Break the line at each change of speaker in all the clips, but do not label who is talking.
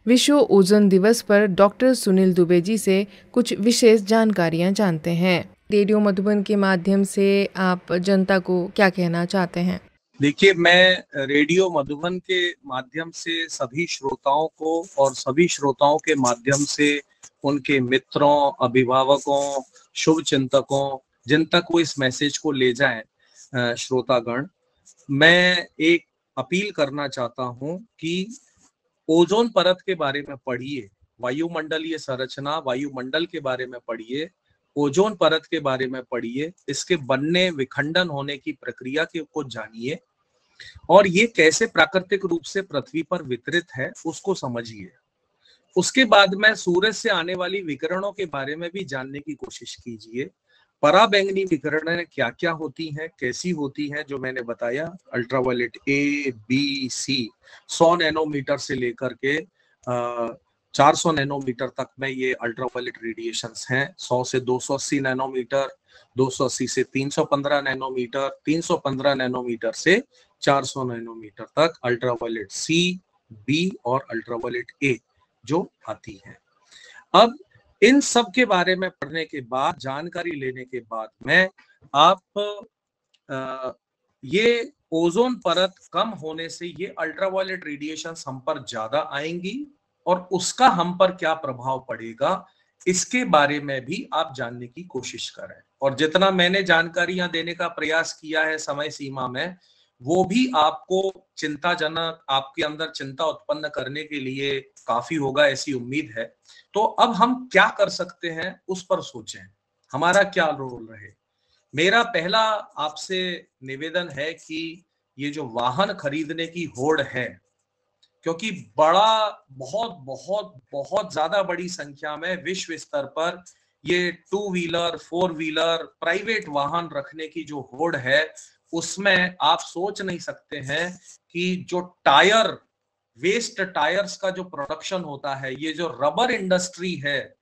विश्व ओजोन दिवस पर डॉक्टर सुनील दुबे जी से कुछ विशेष जानकारियां जानते हैं। रेडियो मधुबन के माध्यम से आप जनता को क्या कहना चाहते हैं?
देखिए, मैं रेडियो मधुबन के माध्यम से सभी श्रोताओं को और सभी श्रोताओं के माध्यम से उनके मित्रों, अभिभावकों, शुभ चिंतकों, जिन तक वो इस मैसेज को ले जाएं, श्रोतागण, मैं एक अपील करना चाहता हूं कि ओजोन परत के बारे में पढ़िए, वायुमंडलीय संरचना, वायुमंडल के बारे में पढ़िए, ओजोन परत के बारे में पढ़िए, इसके बनने, विखंडन होने की प्रक्रिया को जानिए और ये कैसे प्राकृतिक रूप से पृथ्वी पर वितरित है उसको समझिए। उसके बाद में सूरज से आने वाली विकिरणों के बारे में भी जानने की कोशिश कीजिए। पराबैंगनी विकिरणें क्या क्या होती हैं, कैसी होती हैं, जो मैंने बताया, ultraviolet A, B, C, 100 nanometer से लेकर के 400 नैनोमीटर तक में ये अल्ट्रावायलेट रेडिएशंस हैं। 100 से 280 नैनोमीटर, 280 से 315 नैनोमीटर, 315 नैनोमीटर से 400 नैनोमीटर तक अल्ट्रावायलेट सी, बी और अल्ट्रावायलेट ए जो आती है। अब इन सब के बारे में पढ़ने के बाद, जानकारी लेने के बाद में आप ये ओजोन परत कम होने से ये अल्ट्रावायलेट रेडिएशन हम पर ज्यादा आएंगी और उसका हम पर क्या प्रभाव पड़ेगा, इसके बारे में भी आप जानने की कोशिश करें। और जितना मैंने जानकारियां देने का प्रयास किया है समय सीमा में, वो भी आपको चिंताजनक, आपके अंदर चिंता उत्पन्न करने के लिए काफी होगा, ऐसी उम्मीद है। तो अब हम क्या कर सकते हैं उस पर सोचें, हमारा क्या रोल रहे। मेरा पहला आपसे निवेदन है कि ये जो वाहन खरीदने की होड़ है, क्योंकि बहुत बहुत बहुत ज्यादा बड़ी संख्या में विश्व स्तर पर ये two wheeler, four wheeler, private वाहन रखने की जो होड़ है, उसमें आप सोच नहीं सकते हैं कि जो टायर, वेस्ट टायर्स का जो प्रोडक्शन होता है, ये जो रबर इंडस्ट्री है,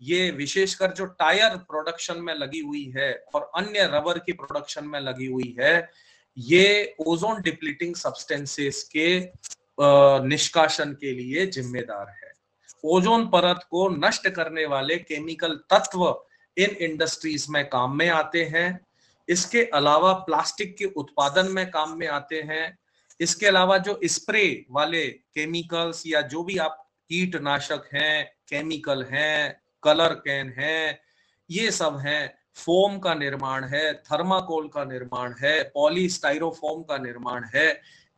ये विशेषकर जो टायर प्रोडक्शन में लगी हुई है और अन्य रबर की प्रोडक्शन में लगी हुई है, ये ओजोन डिप्लीटिंग सब्सटेंसेस के निष्कासन के लिए जिम्मेदार है। ओजोन परत को नष्ट करने वाले केमिकल तत्व इन इंडस्ट्रीज में काम में आते हैं। इसके अलावा प्लास्टिक के उत्पादन में काम में आते हैं। इसके अलावा जो स्प्रे वाले केमिकल्स या जो भी आप कीटनाशक हैं, केमिकल हैं, कलर कैन है, ये सब हैं, फोम का निर्माण है, थर्माकोल का निर्माण है, पॉलीस्टाइरोफोम का निर्माण है,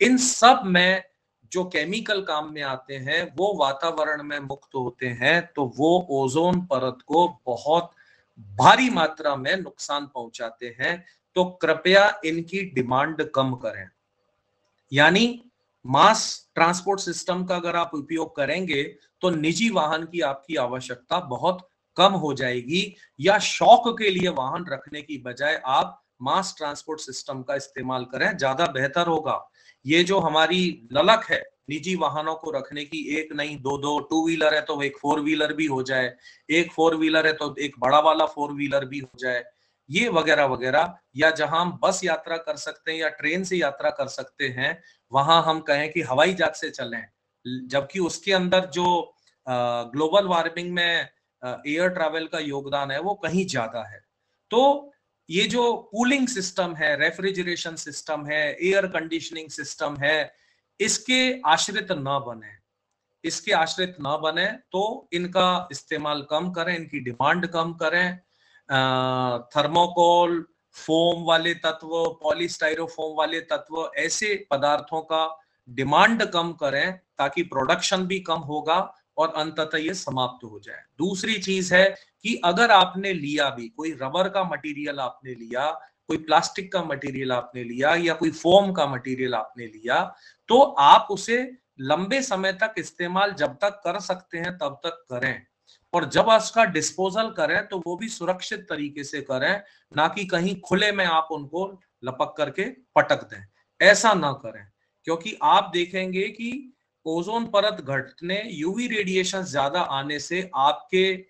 इन सब में जो केमिकल काम में आते हैं वो वातावरण में मुक्त होते हैं, तो वो ओजोन परत को बहुत भारी मात्रा में नुकसान पहुंचाते हैं। तो कृपया इनकी डिमांड कम करें। यानी मास ट्रांसपोर्ट सिस्टम का अगर आप उपयोग करेंगे तो निजी वाहन की आपकी आवश्यकता बहुत कम हो जाएगी, या शौक के लिए वाहन रखने की बजाय आप मास ट्रांसपोर्ट सिस्टम का इस्तेमाल करें, ज्यादा बेहतर होगा। ये जो हमारी ललक है निजी वाहनों को रखने की, एक नहीं दो दो, टू व्हीलर है तो एक फोर व्हीलर भी हो जाए, एक फोर व्हीलर है तो एक बड़ा वाला फोर व्हीलर भी हो जाए, ये वगैरह वगैरह, या जहां हम बस यात्रा कर सकते हैं या ट्रेन से यात्रा कर सकते हैं, वहां हम कहें कि हवाई जहाज से चलें, जबकि उसके अंदर जो ग्लोबल वार्मिंग में एयर ट्रैवल का योगदान है वो कहीं ज्यादा है। तो ये जो कूलिंग सिस्टम है, रेफ्रिजरेशन सिस्टम है, एयर कंडीशनिंग सिस्टम है, इसके आश्रित ना बने, इसके आश्रित ना बने, तो इनका इस्तेमाल कम करें, इनकी डिमांड कम करें। थर्मोकोल, फोम वाले तत्व, पॉलीस्टाइरोफोम वाले तत्व, ऐसे पदार्थों का डिमांड कम करें, ताकि प्रोडक्शन भी कम होगा और अंततः ये समाप्त हो जाए। दूसरी चीज है कि अगर आपने लिया भी, कोई रबर का मटेरियल आपने लिया, कोई प्लास्टिक का मटेरियल आपने लिया या कोई फोम का मटेरियल आपने लिया, तो आप उसे लंबे समय तक इस्तेमाल जब तक कर सकते हैं तब तक करें, और जब उसका डिस्पोजल करें तो वो भी सुरक्षित तरीके से करें, ना कि कहीं खुले में आप उनको लपक करके पटक दें। ऐसा ना करें, क्योंकि आप देखेंगे कि ओजोन परत घटने, यूवी रेडिएशन ज्यादा आने से आपके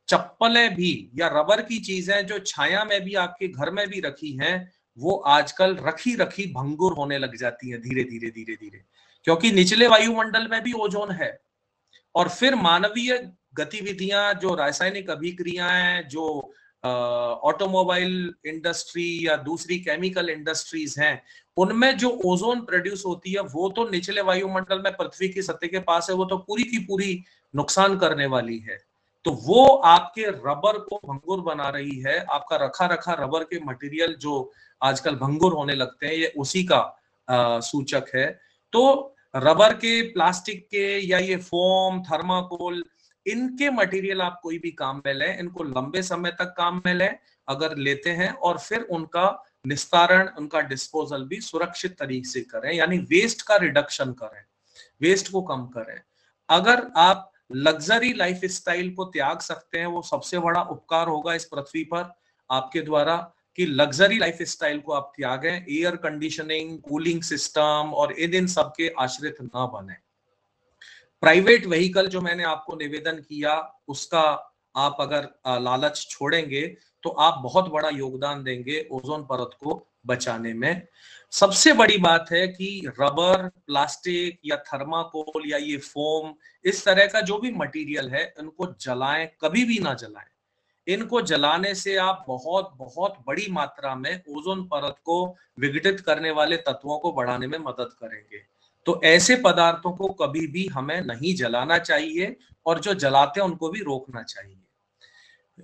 चप्पलें भी या रबर की चीजें जो छाया में भी आपके घर में भी रखी हैं, वो आजकल रखी रखी भंगुर होने लग जाती हैं धीरे धीरे धीरे धीरे, क्योंकि निचले वायुमंडल में भी ओजोन है। और फिर मानवीय गतिविधियां, जो रासायनिक अभिक्रियाएं, जो ऑटोमोबाइल इंडस्ट्री या दूसरी केमिकल इंडस्ट्रीज हैं, उनमें जो ओजोन प्रोड्यूस होती है वो तो निचले वायुमंडल में पृथ्वी की सतह के पास है, वो तो पूरी की पूरी नुकसान करने वाली है। तो वो आपके रबर को भंगुर बना रही है। आपका रखा रखा रबर के मटेरियल जो आजकल भंगुर होने लगते हैं, ये उसी का सूचक है। तो रबर के, प्लास्टिक के, या ये फोम, थर्माकोल, इनके मटेरियल आप कोई भी काम में लें, इनको लंबे समय तक काम में लें अगर लेते हैं, और फिर उनका निस्तारण, उनका डिस्पोजल भी सुरक्षित तरीके से करें, यानी वेस्ट का रिडक्शन करें, वेस्ट को कम करें। अगर आप लग्जरी लाइफ स्टाइल को त्याग सकते हैं, वो सबसे बड़ा उपकार होगा इस पृथ्वी पर आपके द्वारा, कि लग्जरी लाइफ स्टाइल को आप त्यागें, एयर कंडीशनिंग, कूलिंग सिस्टम और इन सब के आश्रित ना बने। प्राइवेट व्हीकल जो मैंने आपको निवेदन किया, उसका आप अगर लालच छोड़ेंगे तो आप बहुत बड़ा योगदान देंगे ओजोन परत को बचाने में। सबसे बड़ी बात है कि रबर, प्लास्टिक या थर्माकोल या ये फोम, इस तरह का जो भी मटेरियल है, इनको जलाएं, कभी भी ना जलाएं। इनको जलाने से आप बहुत बहुत बड़ी मात्रा में ओजोन परत को विघटित करने वाले तत्वों को बढ़ाने में मदद करेंगे। तो ऐसे पदार्थों को कभी भी हमें नहीं जलाना चाहिए, और जो जलाते हैं उनको भी रोकना चाहिए।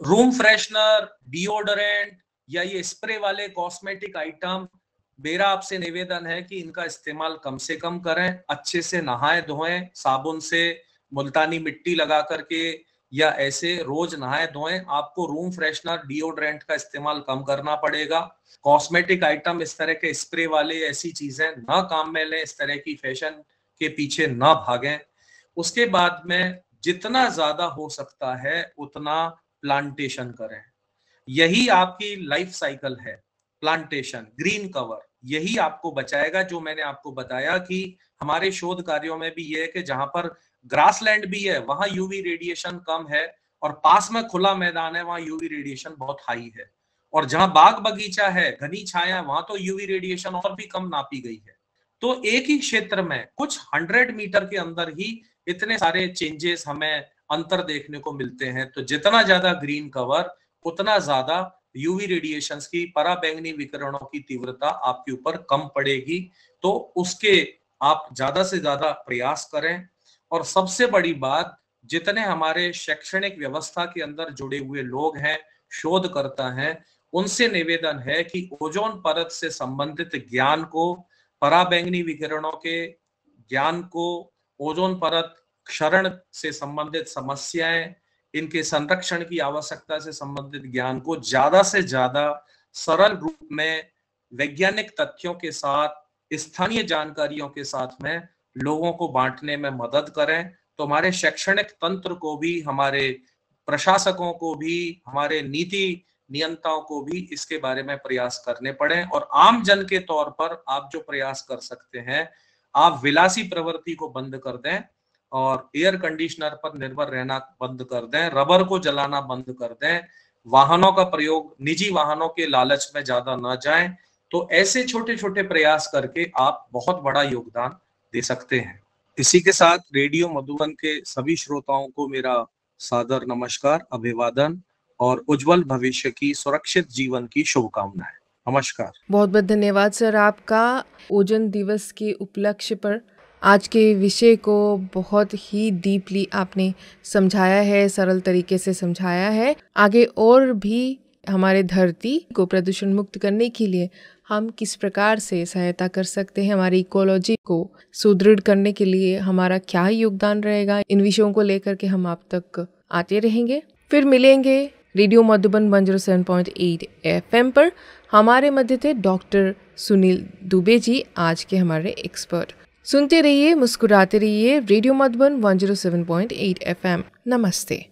रूम फ्रेशनर, डिओडोरेंट या ये स्प्रे वाले कॉस्मेटिक आइटम, मेरा आपसे निवेदन है कि इनका इस्तेमाल कम से कम करें। अच्छे से नहाए धोएं, साबुन से, मुल्तानी मिट्टी लगा करके, या ऐसे रोज नहाए धोएं। आपको रूम फ्रेशनर, डिओड्रेंट का इस्तेमाल कम करना पड़ेगा। कॉस्मेटिक आइटम, इस तरह के स्प्रे वाले ऐसी चीजें ना काम में लें, इस तरह की फैशन के पीछे ना भागें। उसके बाद में जितना ज्यादा हो सकता है उतना प्लांटेशन करें। यही आपकी लाइफ साइकिल है, प्लांटेशन, ग्रीन कवर, यही आपको बचाएगा। जो मैंने आपको बताया कि हमारे शोध कार्यों में भी ये है कि जहां पर ग्रासलैंड भी है वहां यूवी रेडिएशन कम है, और पास में खुला मैदान है वहां यूवी रेडिएशन बहुत हाई है, और जहां बाग बगीचा है, घनी छाया, वहां तो यूवी रेडिएशन और भी कम नापी गई है। तो एक ही क्षेत्र में कुछ 100 मीटर के अंदर ही इतने सारे चेंजेस हमें अंतर देखने को मिलते हैं। तो जितना ज्यादा ग्रीन कवर, उतना ज्यादा यूवी रेडिएशंस की, पराबैंगनी विकिरणों की तीव्रता आपके ऊपर कम पड़ेगी। तो उसके आप ज्यादा से ज्यादा प्रयास करें। और सबसे बड़ी बात, जितने हमारे शैक्षणिक व्यवस्था के अंदर जुड़े हुए लोग हैं, शोधकर्ता हैं, उनसे निवेदन है कि ओजोन परत से संबंधित ज्ञान को, पराबैंगनी विकिरणों के ज्ञान को, ओजोन परत क्षरण से संबंधित समस्याएं, इनके संरक्षण की आवश्यकता से संबंधित ज्ञान को ज्यादा से ज्यादा सरल रूप में, वैज्ञानिक तथ्यों के साथ, स्थानीय जानकारियों के साथ में लोगों को बांटने में मदद करें। तो हमारे शैक्षणिक तंत्र को भी, हमारे प्रशासकों को भी, हमारे नीति नियंताओं को भी इसके बारे में प्रयास करने पड़े। और आम जन के तौर पर आप जो प्रयास कर सकते हैं, आप विलासी प्रवृत्ति को बंद कर दें और एयर कंडीशनर पर निर्भर रहना बंद कर दें, रबर को जलाना बंद कर दें, वाहनों का प्रयोग, निजी वाहनों के लालच में ज्यादा ना जाएं। तो ऐसे छोटे छोटे प्रयास करके आप बहुत बड़ा योगदान दे सकते हैं। इसी के साथ रेडियो मधुबन के सभी श्रोताओं को मेरा सादर नमस्कार, अभिवादन और उज्जवल भविष्य की, सुरक्षित जीवन की शुभकामनाएं। नमस्कार।
बहुत बहुत धन्यवाद सर आपका। ओजोन दिवस के उपलक्ष्य पर आज के विषय को बहुत ही डीपली आपने समझाया है, सरल तरीके से समझाया है। आगे और भी हमारे धरती को प्रदूषण मुक्त करने के लिए हम किस प्रकार से सहायता कर सकते हैं, हमारी इकोलॉजी को सुदृढ़ करने के लिए हमारा क्या योगदान रहेगा, इन विषयों को लेकर के हम आप तक आते रहेंगे। फिर मिलेंगे रेडियो मधुबन 107.8 FM पर। हमारे मध्य थे डॉक्टर सुनील दुबे जी, आज के हमारे एक्सपर्ट। सुनते रहिए, मुस्कुराते रहिए। Radio Madhuban 107.8 FM। नमस्ते।